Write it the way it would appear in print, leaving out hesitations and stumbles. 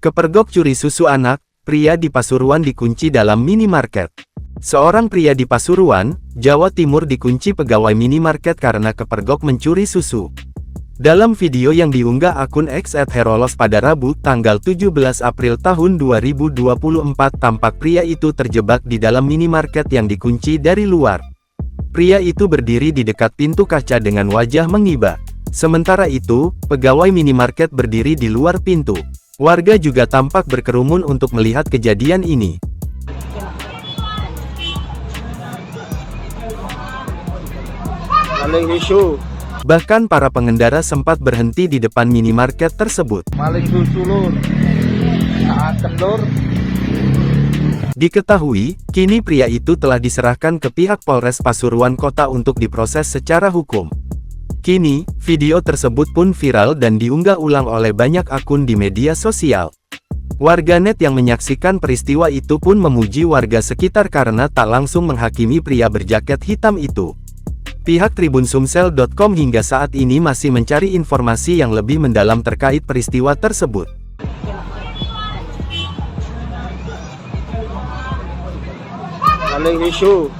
Kepergok curi susu anak, pria di Pasuruan dikunci dalam minimarket. Seorang pria di Pasuruan, Jawa Timur dikunci pegawai minimarket karena kepergok mencuri susu. Dalam video yang diunggah akun X @herolos pada Rabu, tanggal 17 April tahun 2024 tampak pria itu terjebak di dalam minimarket yang dikunci dari luar. Pria itu berdiri di dekat pintu kaca dengan wajah mengibah. Sementara itu, pegawai minimarket berdiri di luar pintu. Warga juga tampak berkerumun untuk melihat kejadian ini. Maling susu. Bahkan para pengendara sempat berhenti di depan minimarket tersebut. Maling susu lur. Saat lur. Diketahui, kini pria itu telah diserahkan ke pihak Polres Pasuruan Kota untuk diproses secara hukum. Kini, video tersebut pun viral dan diunggah ulang oleh banyak akun di media sosial. Warganet yang menyaksikan peristiwa itu pun memuji warga sekitar karena tak langsung menghakimi pria berjaket hitam itu. Pihak TribunSumsel.com hingga saat ini masih mencari informasi yang lebih mendalam terkait peristiwa tersebut. Maling susu.